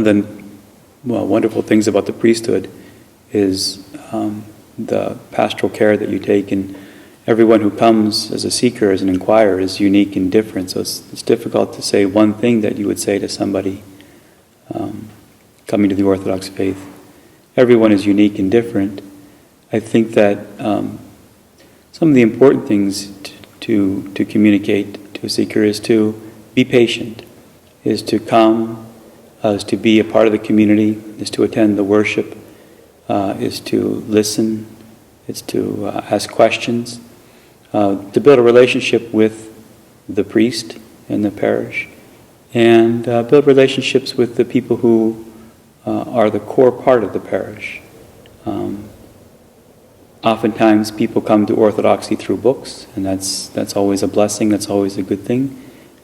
one of the wonderful things about the priesthood is the pastoral care that you take, and everyone who comes as a seeker, as an inquirer, is unique and different. So it's difficult to say one thing that you would say to somebody coming to the Orthodox faith. Everyone is unique and different. I think that some of the important things to communicate to a seeker is to be patient, is to come, is to be a part of the community, is to attend the worship, is to listen, is to ask questions, to build a relationship with the priest in the parish, and build relationships with the people who are the core part of the parish. Oftentimes people come to Orthodoxy through books, and that's always a blessing, that's always a good thing,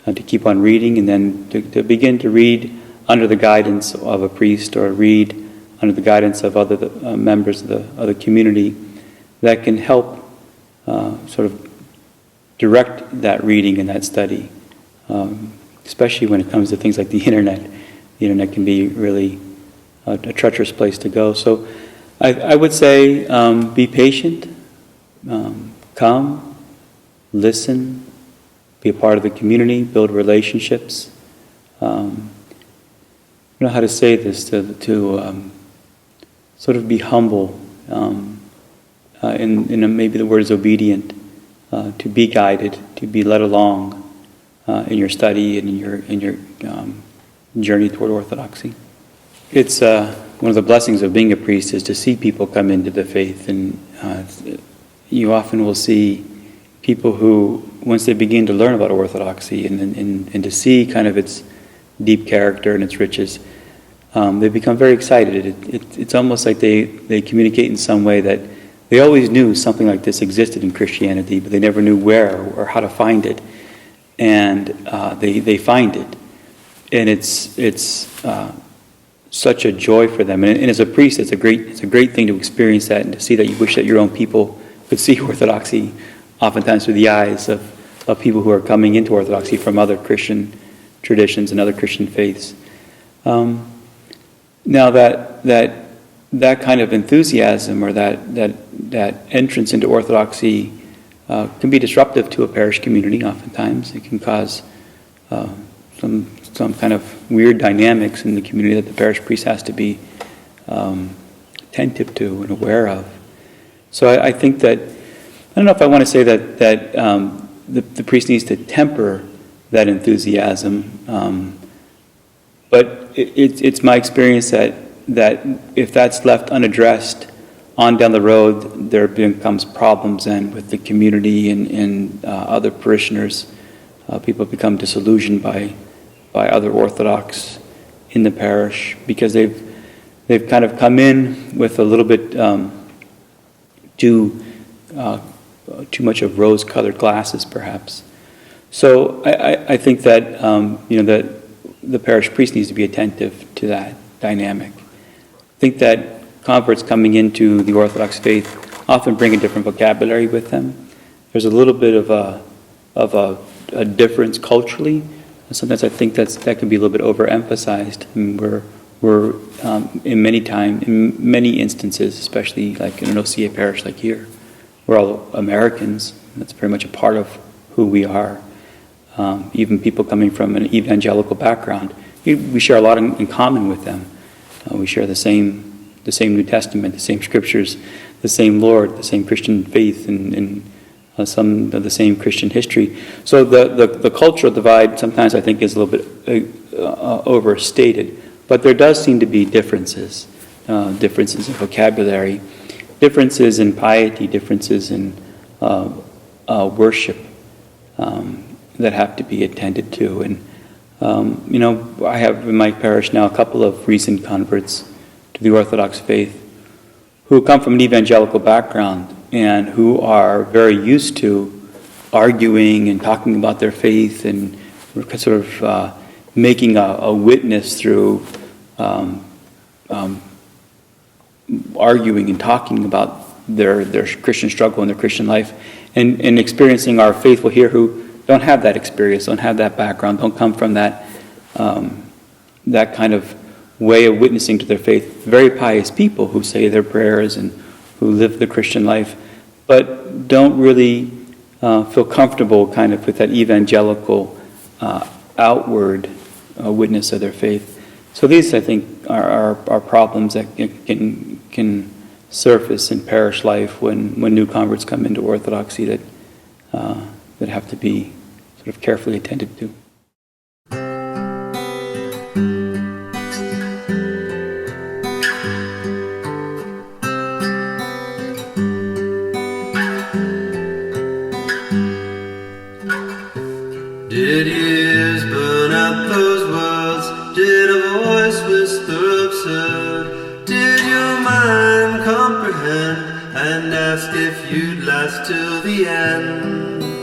to keep on reading, and then to begin to read under the guidance of a priest, or read under the guidance of other members of the community that can help sort of direct that reading and that study, especially when it comes to things like the internet. The internet can be really a treacherous place to go. So I would say be patient, come, listen, be a part of the community, build relationships. I don't know how to say this, to sort of be humble, in maybe the word is obedient, to be guided, to be led along in your study and in your journey toward orthodoxy. It's one of the blessings of being a priest is to see people come into the faith, and you often will see people who, once they begin to learn about orthodoxy and to see kind of its deep character and its riches, they become very excited. It's almost like they communicate in some way that they always knew something like this existed in Christianity, but they never knew where or how to find it. And they find it, and it's such a joy for them. And as a priest, it's a great thing to experience that and to see that. You wish that your own people could see Orthodoxy, oftentimes through the eyes of people who are coming into Orthodoxy from other Christian traditions and other Christian faiths. Now that kind of enthusiasm, or that entrance into Orthodoxy, can be disruptive to a parish community. Oftentimes, it can cause some kind of weird dynamics in the community that the parish priest has to be attentive to and aware of. So I think that, I don't know if I want to say that the priest needs to temper that enthusiasm, but it's my experience that if that's left unaddressed, on down the road, there becomes problems then with the community and other parishioners. People become disillusioned by other Orthodox in the parish because they've kind of come in with a little bit too much of rose-colored glasses, perhaps. So I think that that the parish priest needs to be attentive to that dynamic. I think that converts coming into the Orthodox faith often bring a different vocabulary with them. There's a little bit of a difference culturally. Sometimes I think that can be a little bit overemphasized. I mean, we're in many instances, especially like in an OCA parish like here, we're all Americans. That's very much a part of who we are. Even people coming from an evangelical background, we share a lot in common with them. We share the same New Testament, the same scriptures, the same Lord, the same Christian faith, and some of the same Christian history. So the cultural divide sometimes I think is a little bit overstated, but there does seem to be differences in vocabulary, differences in piety, differences in worship that have to be attended to. And I have in my parish now a couple of recent converts to the Orthodox faith who come from an evangelical background and who are very used to arguing and talking about their faith and sort of making a witness through arguing and talking about their Christian struggle and their Christian life, and experiencing our faithful here who don't have that experience, don't have that background, don't come from that kind of way of witnessing to their faith, very pious people who say their prayers and who live the Christian life, but don't really feel comfortable kind of with that evangelical outward witness of their faith. So these, I think, are problems that can surface in parish life when new converts come into Orthodoxy that have to be sort of carefully attended to. Did years burn out those words? Did a voice whisper absurd? Did your mind comprehend and ask if you'd last till the end?